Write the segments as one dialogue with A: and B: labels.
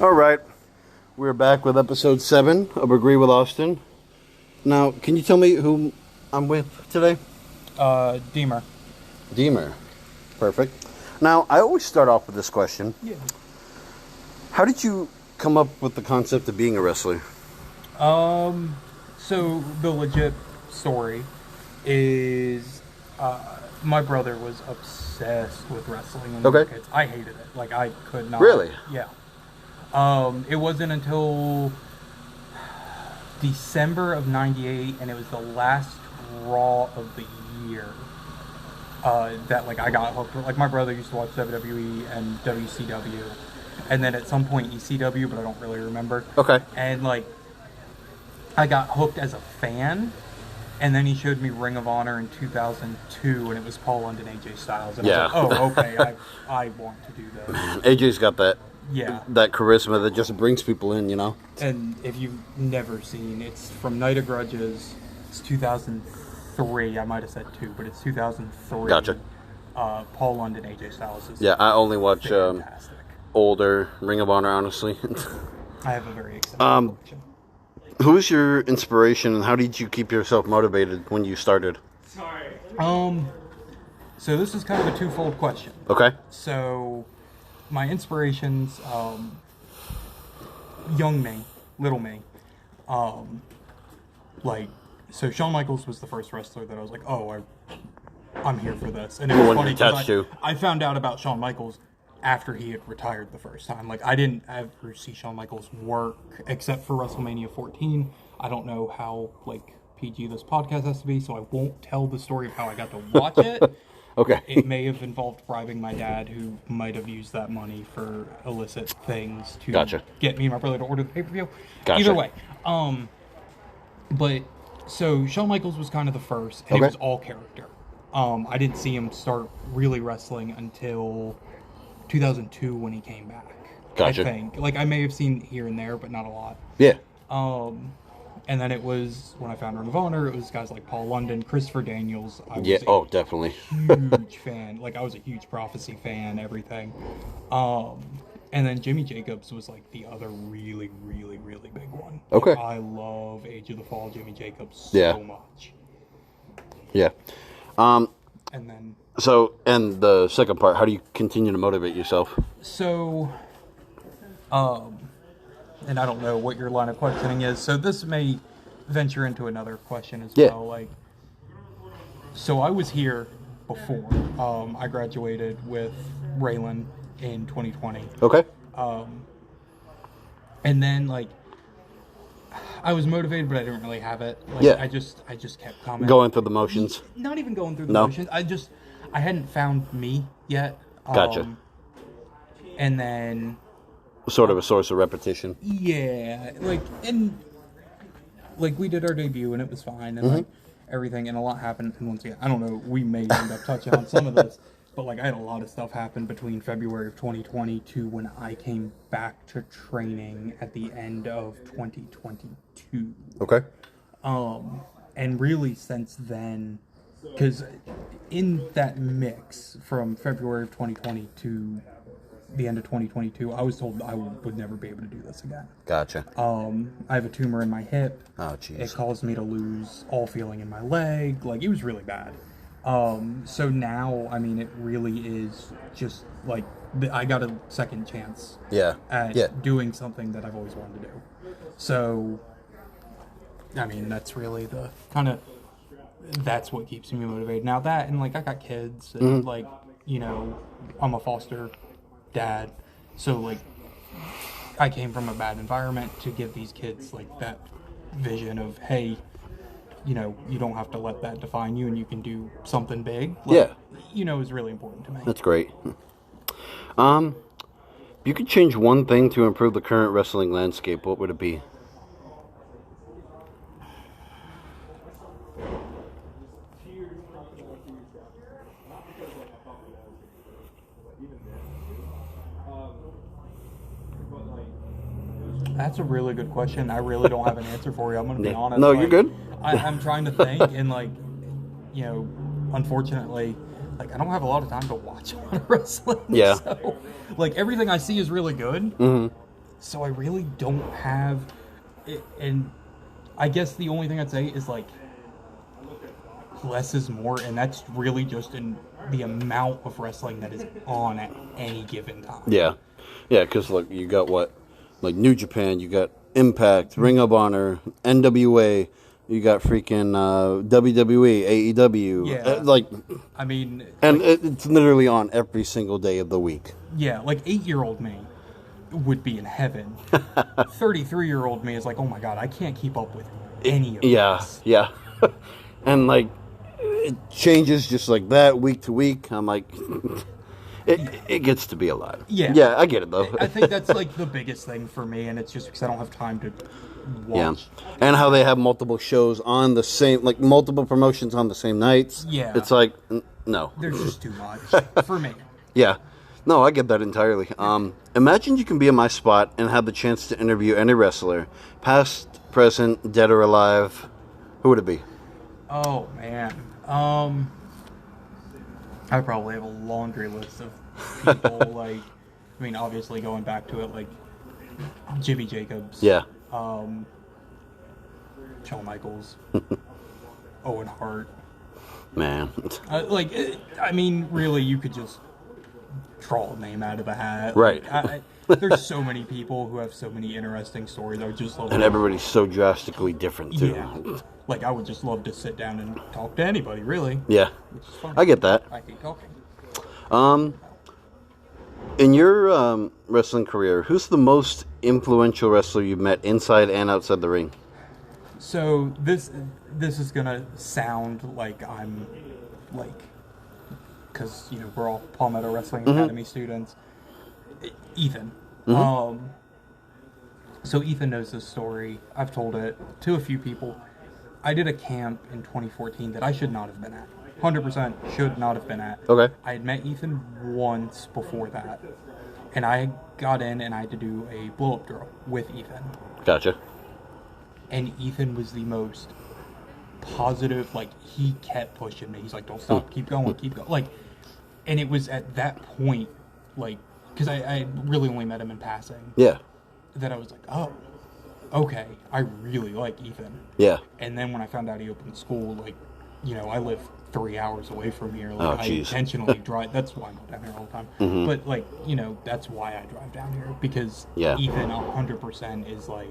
A: All right, we're back with episode 7 of Agree with Austin. Now, can you tell me who I'm with today?
B: Deemer.
A: Deemer. Perfect. Now, I always start off with this question.
B: Yeah.
A: How did you come up with the concept of being a wrestler?
B: So the legit story is, my brother was obsessed with wrestling when we were kids. I hated it. Like, I could not.
A: Really?
B: Yeah. It wasn't until December of '98, and it was the last Raw of the year, that, like, I got hooked. Like, my brother used to watch WWE and WCW, and then at some point ECW, but I don't really remember.
A: Okay.
B: And, like, I got hooked as a fan, and then he showed me Ring of Honor in 2002, and it was Paul London, AJ Styles, and I was like, oh, okay, I want to do this.
A: AJ's got that charisma that just brings people in, you know?
B: And if you've never seen, it's from Night of Grudges, it's 2003, I might have said 2, but it's 2003.
A: Gotcha.
B: Paul London, AJ Styles is
A: I only watch
B: fantastic.
A: Older Ring of Honor, honestly.
B: I have a very extensive collection.
A: Who's your inspiration, and how did you keep yourself motivated when you started?
B: So this is kind of a twofold question.
A: Okay.
B: So, my inspirations, young me, little me, so Shawn Michaels was the first wrestler that I was like, oh, I'm here for this. And it was funny because I found out about Shawn Michaels after he had retired the first time. Like, I didn't ever see Shawn Michaels work except for WrestleMania 14. I don't know how, like, PG this podcast has to be, so I won't tell the story of how I got to watch it.
A: Okay.
B: It may have involved bribing my dad, who might have used that money for illicit things to get me and my brother to order the pay-per-view.
A: Gotcha.
B: Either way. But, so, Shawn Michaels was kind of the first, and it was all character. I didn't see him start really wrestling until 2002 when he came back.
A: Gotcha.
B: I think. Like, I may have seen here and there, but not a lot.
A: Yeah.
B: And then it was, when I found Ring of Honor, it was guys like Paul London, Christopher Daniels. I was
A: definitely.
B: huge fan. Like, I was a huge Prophecy fan, everything. And then Jimmy Jacobs was, like, the other really, really, really big one.
A: Okay.
B: Like, I love Age of the Fall, Jimmy Jacobs so much.
A: Yeah.
B: And then...
A: So, and the second part, how do you continue to motivate yourself?
B: So, and I don't know what your line of questioning is, so this may venture into another question as well. Like, so I was here before. I graduated with Raylan in 2020.
A: Okay.
B: And then, like, I was motivated, but I didn't really have it. Like, I just kept coming.
A: Going through the motions.
B: Not even going through the motions. I hadn't found me yet.
A: Gotcha.
B: And then...
A: Sort of a source of repetition.
B: Yeah. Like, and... Like, we did our debut, and it was fine, and, like, everything, and a lot happened. And once again, I don't know, we may end up touching on some of this, but, like, I had a lot of stuff happen between February of 2020 to when I came back to training at the end of 2022.
A: Okay.
B: And really since then... Because in that mix from February of 2020 to the end of 2022, I was told I would never be able to do this again.
A: Gotcha.
B: I have a tumor in my hip.
A: Oh, jeez.
B: It caused me to lose all feeling in my leg. Like, it was really bad. So now, I mean, it really is just, like, I got a second chance at doing something that I've always wanted to do. So, I mean, that's really the kind of... That's what keeps me motivated. Now that, and, like, I got kids, and, like, you know, I'm a foster dad, so, like, I came from a bad environment to give these kids, like, that vision of, hey, you know, you don't have to let that define you, and you can do something big. Like, you know, is really important to me.
A: That's great. If you could change one thing to improve the current wrestling landscape, what would it be?
B: That's a really good question. I really don't have an answer for you. I'm going to be honest.
A: No, you're good.
B: I'm trying to think, and, like, you know, unfortunately, like, I don't have a lot of time to watch a lot of wrestling.
A: Yeah.
B: So, like, everything I see is really good.
A: Mm-hmm.
B: So I really don't have it, and I guess the only thing I'd say is like less is more, and that's really just in the amount of wrestling that is on at any given time.
A: Yeah, because look, you got what, like New Japan, you got Impact, Ring of Honor, NWA, you got freaking WWE, AEW.
B: Yeah, I mean,
A: and it's literally on every single day of the week.
B: Yeah, like 8-year-old me would be in heaven. 33-year-old me is like, oh my god, I can't keep up with any of this.
A: Yeah. And like it changes just like that week to week. I'm like, it gets to be a lot. Yeah, I get it though.
B: I think that's like the biggest thing for me, and it's just because I don't have time to watch.
A: Yeah, and how they have multiple shows on the same, like multiple promotions on the same nights.
B: Yeah,
A: it's like no,
B: there's just too much for me.
A: Yeah. No, I get that entirely. Imagine you can be in my spot and have the chance to interview any wrestler, past, present, dead or alive. Who would it be?
B: Oh man, I probably have a laundry list of people. Like, I mean, obviously going back to it, like Jimmy Jacobs.
A: Yeah.
B: Shawn Michaels. Owen Hart.
A: Man.
B: I mean, really, you could just draw a name out of a hat.
A: Right.
B: There's so many people who have so many interesting stories. I would just love.
A: And everybody's so drastically different too.
B: Yeah. Like, I would just love to sit down and talk to anybody, really.
A: Yeah.
B: Which is fun.
A: I get that.
B: I hate talking.
A: In your wrestling career, who's the most influential wrestler you've met inside and outside the ring?
B: So this is gonna sound like I'm like, because we're all Palmetto Wrestling Academy students. Ethan. So Ethan knows this story. I've told it to a few people. I did a camp in 2014 that I should not have been at. 100% should not have been at.
A: Okay.
B: I had met Ethan once before that, and I got in and I had to do a blow-up drill with Ethan.
A: Gotcha.
B: And Ethan was the most positive, like, he kept pushing me. He's like, don't stop, keep going. Like, and it was at that point, like, because I really only met him in passing.
A: Yeah.
B: That I was like, oh, okay, I really like Ethan.
A: Yeah.
B: And then when I found out he opened school, like, I live 3 hours away from here. Like, I intentionally drive. That's why I'm not down here all the time.
A: Mm-hmm.
B: But, like, that's why I drive down here. Because Ethan 100% is like,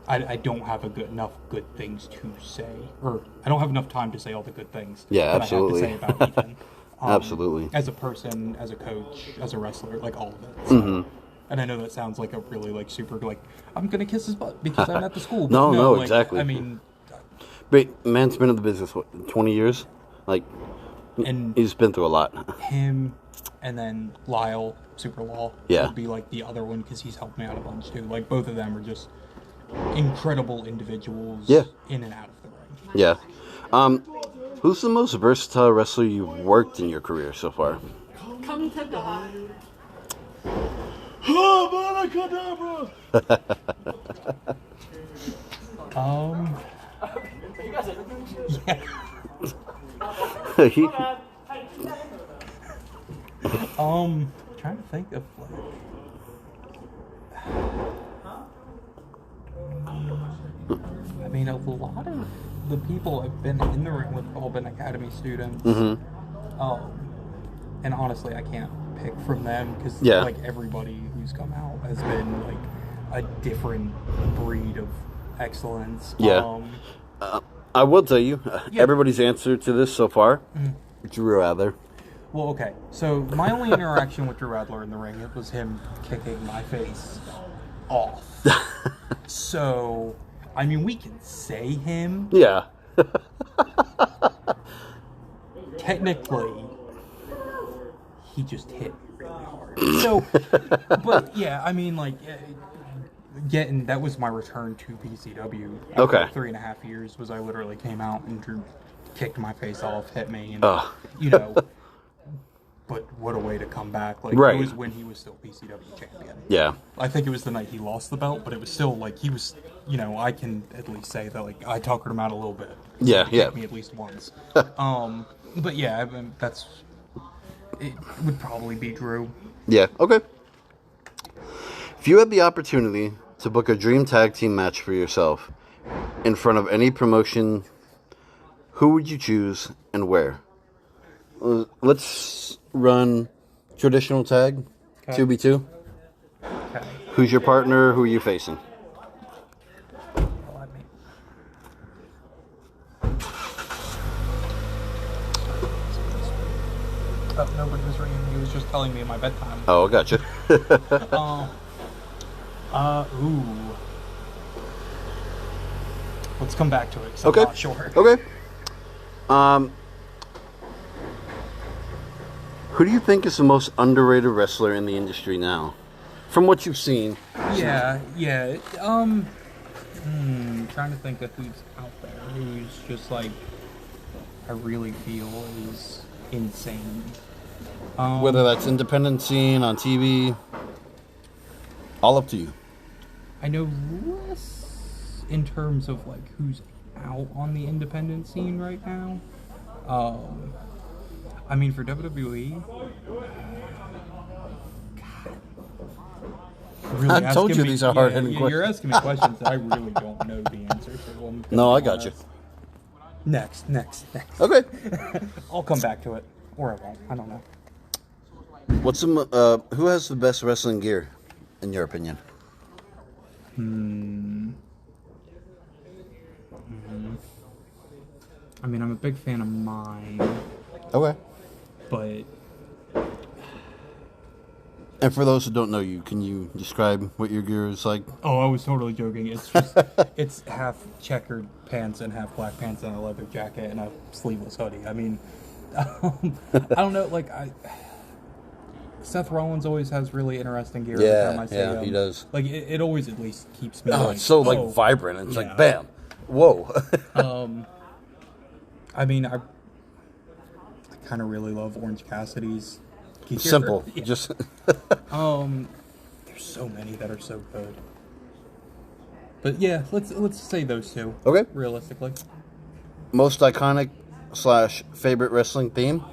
B: I don't have enough good things to say. Or I don't have enough time to say all the good things
A: that absolutely.
B: I have to say about Ethan.
A: Absolutely.
B: As a person, as a coach, as a wrestler, like all of it. So, and I know that sounds like a really, like, super, like, I'm going to kiss his butt because I'm at the school. But
A: no,
B: like,
A: exactly.
B: I mean...
A: But man's been in the business, what, 20 years? Like, and he's been through a lot.
B: Him, and then Lyle, Super Law, would be, like, the other one because he's helped me out a bunch, too. Like, both of them are just incredible individuals in and out of the ring.
A: Yeah. Who's the most versatile wrestler you've worked in your career so far?
C: Come to God.
A: Oh,
B: Trying to think of, like... I mean, a lot of the people I've been in the ring with have all been Academy students. And honestly, I can't pick from them because like everybody who's come out has been like a different breed of excellence.
A: I will tell you, everybody's answer to this so far, Drew Adler.
B: Well, okay. So my only interaction with Drew Adler in the ring, it was him kicking my face off. So, I mean, we can say him.
A: Yeah.
B: Technically, he just hit me really hard. So, but yeah, I mean, like, that was my return to PCW.
A: Okay.
B: 3.5 years was I literally came out and Drew kicked my face off, hit me, and but what a way to come back. Like, it was when he was still PCW champion.
A: Yeah.
B: I think it was the night he lost the belt, but it was still, like, he was, I can at least say that, like, I tuckered him out a little bit.
A: Yeah,
B: he kicked me at least once. But yeah, I mean, it would probably be Drew.
A: Yeah, okay. If you had the opportunity to book a dream tag team match for yourself in front of any promotion, who would you choose and where? Let's run traditional tag,
B: Okay.
A: 2v2.
B: Okay.
A: Who's your partner? Who are you facing?
B: Oh, nobody was ringing. He was just telling me my bedtime.
A: Oh, I gotcha.
B: Ooh. Let's come back to it, 'cause
A: Okay.
B: I'm not sure.
A: Okay. Who do you think is the most underrated wrestler in the industry now? From what you've seen.
B: Yeah. Trying to think of who's out there who's just like I really feel is insane.
A: Whether that's independent scene, on TV. All up to you.
B: I know less in terms of like who's out on the independent scene right now. I mean, for WWE, really
A: I told you
B: me,
A: these are hard-hitting
B: You're
A: questions.
B: asking me questions that I really don't know the answer to them.
A: No, I got you.
B: Next.
A: Okay.
B: I'll come back to it, or I won't. I don't know.
A: Who has the best wrestling gear, in your opinion?
B: I mean, I'm a big fan of mine,
A: Okay.
B: but
A: And for those who don't know you, can you describe what your gear is like?
B: oh, I was totally joking. It's just it's half checkered pants and half black pants and a leather jacket and a sleeveless hoodie. I mean, I don't know. Like Seth Rollins always has really interesting gear. every time I see him.
A: he does.
B: Like it always at least keeps me.
A: Oh,
B: like,
A: it's so like
B: oh.
A: vibrant. It's
B: Yeah.
A: like bam, whoa.
B: I mean, I kind of really love Orange Cassidy's gear.
A: Simple.
B: Yeah.
A: Just
B: There's so many that are so good. But yeah, let's say those two.
A: Okay.
B: Realistically.
A: Most iconic / favorite wrestling theme.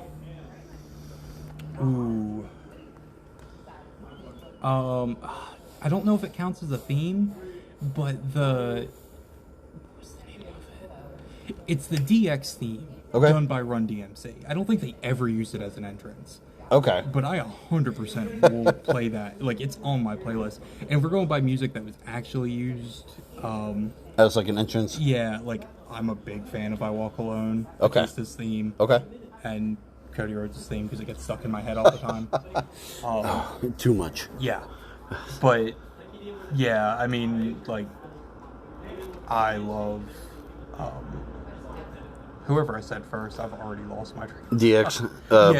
B: Ooh. I don't know if it counts as a theme, but what's the name of it? It's the DX theme done by Run DMC. I don't think they ever used it as an entrance.
A: Okay.
B: But I 100% will play that. Like, it's on my playlist. And if we're going by music that was actually used,
A: As like an entrance.
B: yeah, like, I'm a big fan of I Walk Alone.
A: Okay.
B: Battista's theme.
A: Okay.
B: And Cody Rhodes' theme, because it gets stuck in my head all the time.
A: Too much.
B: Yeah. But, yeah, I mean, like, I love, whoever I said first, I've already lost my train.
A: DX.
B: Yeah,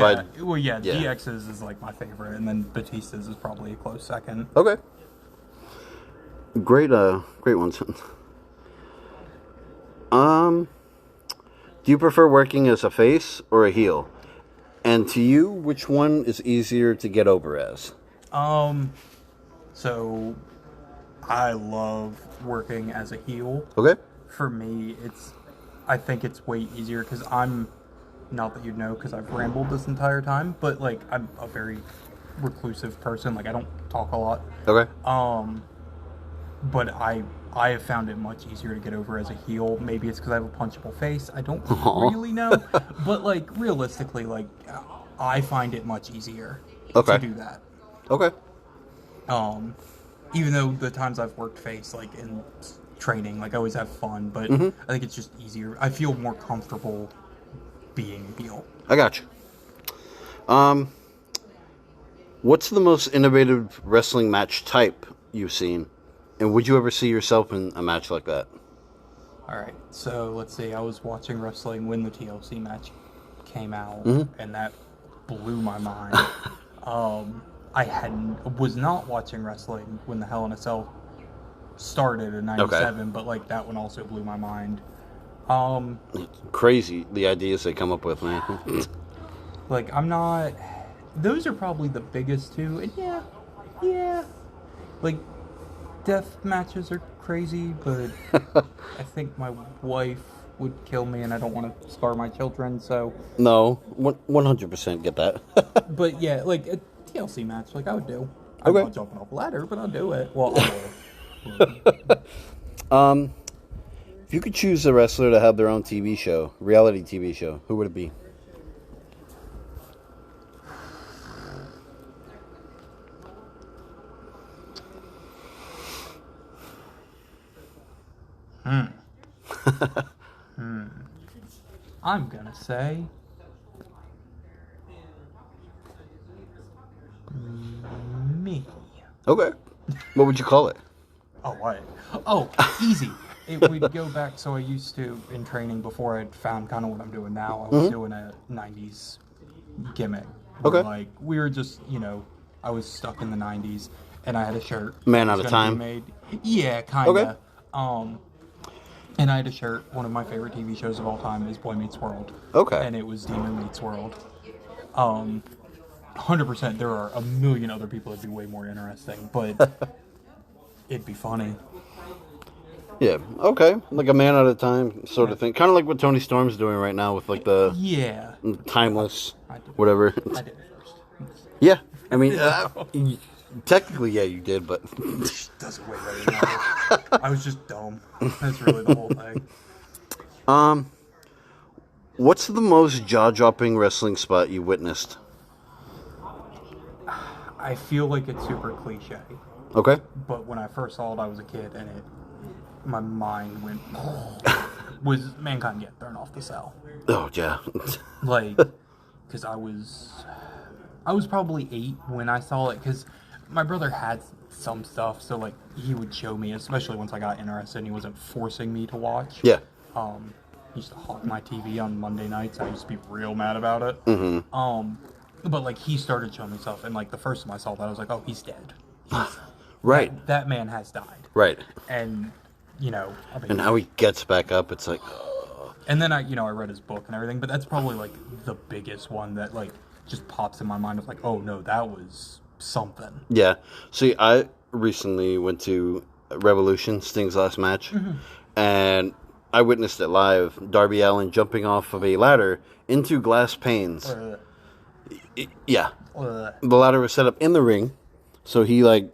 A: yeah.
B: DX's is like my favorite, and then Batista's is probably a close second.
A: Okay. Great ones. Do you prefer working as a face or a heel? And to you, which one is easier to get over as?
B: So I love working as a heel.
A: Okay.
B: For me, I think it's way easier because I'm, not that you'd know because I've rambled this entire time, but like I'm a very reclusive person. Like I don't talk a lot.
A: Okay.
B: But I have found it much easier to get over as a heel. Maybe it's because I have a punchable face. I don't really know. But like realistically, like I find it much easier to do that.
A: Okay.
B: Even though the times I've worked face, like in training, like I always have fun, but I think it's just easier. I feel more comfortable being a heel.
A: I got you. What's the most innovative wrestling match type you've seen? And would you ever see yourself in a match like that?
B: All right, so let's see. I was watching wrestling when the TLC match came out, and that blew my mind. I was not watching wrestling when the Hell in a Cell started in '97, but like that one also blew my mind.
A: Crazy the ideas they come up with, man.
B: Like I'm not. Those are probably the biggest two, and yeah. Like death matches are crazy, but I think my wife would kill me, and I don't want to scar my children. So
A: No, 100% get that.
B: but yeah, like a TLC match, like I would do. I'm not jumping off a ladder, but I'll do it. Well,
A: if you could choose a wrestler to have their own TV show, reality TV show, who would it be?
B: I'm gonna say me.
A: Okay. What would you call it?
B: Oh, what? Oh, easy. It would go back. So I used to, in training before I found kind of what I'm doing now, I was doing a 90s gimmick.
A: Okay.
B: Like, we were just, I was stuck in the 90s and I had a shirt.
A: Man Out of Time?
B: Yeah, kind of.
A: Okay.
B: And I had a shirt. One of my favorite TV shows of all time is Boy Meets World.
A: Okay.
B: And it was Deemer Meets World. 100%. There are a million other people that'd be way more interesting, but it'd be funny.
A: Yeah. Okay. Like a man at a time sort of thing. Kind of like what Tony Storm's doing right now with like the timeless whatever.
B: I did it first.
A: Yeah. I mean, technically, yeah, you did, but
B: Does it way better than I did. I was just dumb. That's really the whole thing.
A: What's the most jaw-dropping wrestling spot you witnessed?
B: I feel like it's super cliche.
A: Okay.
B: But when I first saw it, I was a kid, and my mind went. Was Mankind get thrown off the cell?
A: Oh yeah.
B: Like, because I was probably 8 when I saw it. Because my brother had some stuff, so like he would show me, especially once I got interested, and he wasn't forcing me to watch.
A: Yeah.
B: He used to hog my TV on Monday nights. I used to be real mad about it.
A: Mm-hmm.
B: But like he started showing me stuff, and like the first time I saw that, I was like, "Oh, he's dead."
A: Right.
B: That man has died.
A: Right.
B: And I mean,
A: and how he gets back up, it's like.
B: And then I read his book and everything, but that's probably like the biggest one that like just pops in my mind of like, oh no, that was something.
A: Yeah. See, I recently went to Revolution, Sting's last match, and I witnessed it live. Darby Allin jumping off of a ladder into glass panes. Yeah. The ladder was set up in the ring, so he like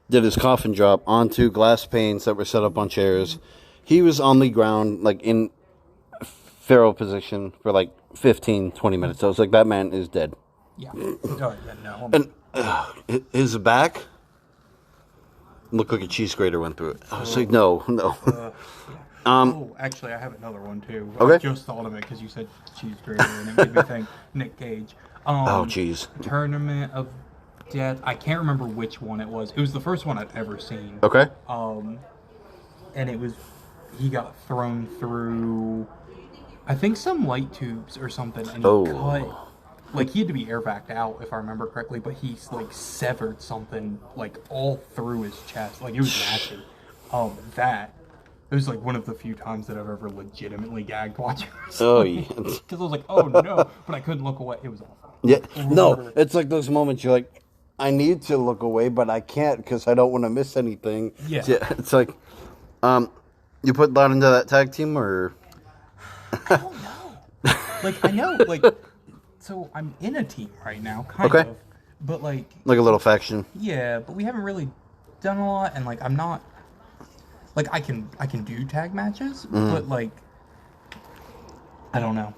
A: did his coffin drop onto glass panes that were set up on chairs. He was on the ground, like in feral position for like 15, 20 minutes. I was like, that man is dead.
B: Yeah. Oh, yeah, no.
A: And his back looked like a cheese grater went through it. I was like, no.
B: Actually, I have another one too.
A: Okay.
B: I just thought of it because you said cheese grater, and it made me think Nick Cage.
A: Oh, jeez.
B: Tournament of Death. I can't remember which one it was. It was the first one I'd ever seen.
A: Okay.
B: And it was, he got thrown through, I think some light tubes or something, and he cut, like he had to be air vac'd out if I remember correctly, but he like severed something like all through his chest, like it was nasty. It was like one of the few times that I've ever legitimately gagged watching wrestling.
A: Oh yeah.
B: Because I was like, oh no, but I couldn't look away. It was awful.
A: Yeah. No, it's like those moments you're like, I need to look away, but I can't because I don't want to miss anything.
B: Yeah.
A: So, yeah. It's like, you put Lotta into that tag team or?
B: I don't know. Like I know, like, so I'm in a team right now, kind of, but like
A: a little faction.
B: Yeah, but we haven't really done a lot, and like I'm not. Like, I can do tag matches, but, like, I don't know.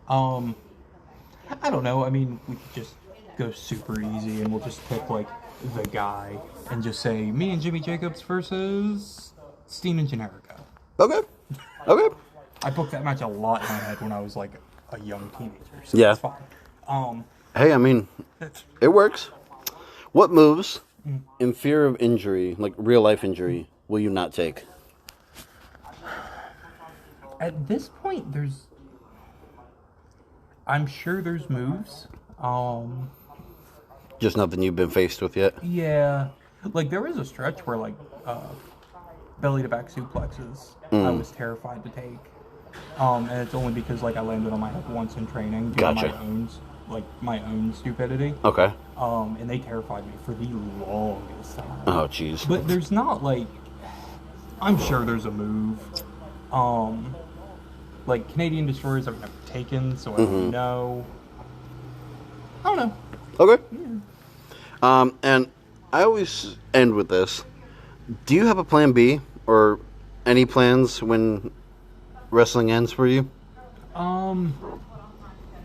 B: I don't know. I mean, we could just go super easy, and we'll just pick, like, the guy, and just say, me and Jimmy Jacobs versus Steen and Generico.
A: Okay.
B: I booked that match a lot in my head when I was, like, a young teenager, so
A: yeah.
B: it's fine.
A: Hey, I mean, it works. What moves, in fear of injury, like real-life injury, will you not take?
B: At this point, I'm sure there's moves.
A: Just nothing you've been faced with yet?
B: Yeah. Like, there was a stretch where, like, belly-to-back suplexes I was terrified to take. And it's only because, like, I landed on my head once in training due to my own stupidity. Okay. And they terrified me for the longest time. Oh, jeez. But there's not, like... I'm sure there's a move. Like, Canadian Destroyers I've never taken, so I don't know. I don't know.
A: Okay. Yeah. And I always end with this. Do you have a plan B or any plans when wrestling ends for you?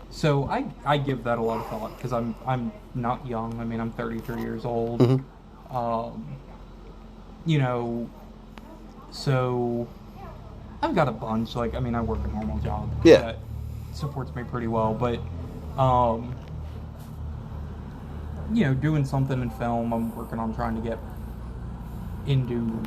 B: So I give that a lot of thought because I'm not young. I mean, I'm 33 years old. You know, so I've got a bunch. Like, I mean, I work a normal job that supports me pretty well, but you know, doing something in film. I'm working on trying to get into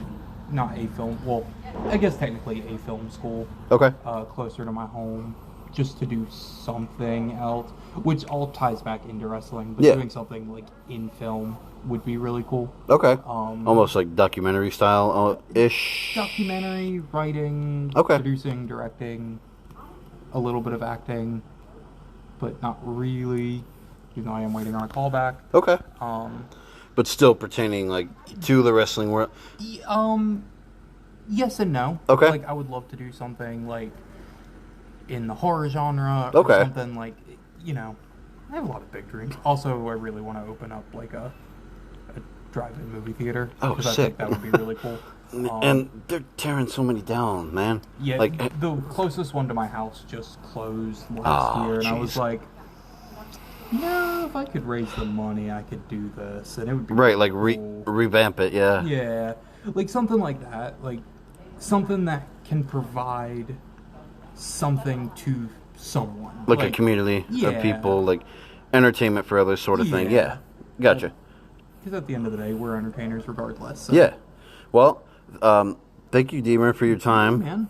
B: not a film. Well, I guess technically a film school.
A: Okay.
B: Closer to my home, just to do something else, which all ties back into wrestling. But doing something like in film would be really cool.
A: Okay. Almost like documentary style ish.
B: Documentary, writing, producing, directing, a little bit of acting, but not really. Even though I am waiting on a callback.
A: Okay. But still pertaining like to the wrestling world.
B: Yes and no.
A: Okay.
B: Like I would love to do something like in the horror genre or something like, you know. I have a lot of big dreams. Also, I really want to open up like a drive-in movie theater.
A: Oh,
B: because
A: sick.
B: I think that would be really cool.
A: And they're tearing so many down, man.
B: Yeah, like the closest one to my house just closed last year, and I was like, no, if I could raise the money, I could do this, and it would be
A: right, like
B: cool.
A: Revamp it, yeah.
B: Yeah, like something like that, like something that can provide something to someone,
A: like a community of people, like entertainment for others, sort of thing. Yeah, gotcha.
B: Because at the end of the day, we're entertainers regardless. So.
A: Yeah. Well, thank you, Deemer, for your time.
B: Man.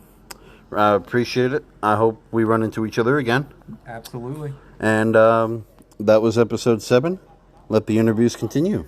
A: I appreciate it. I hope we run into each other again.
B: Absolutely.
A: And that was episode 7. Let the interviews continue.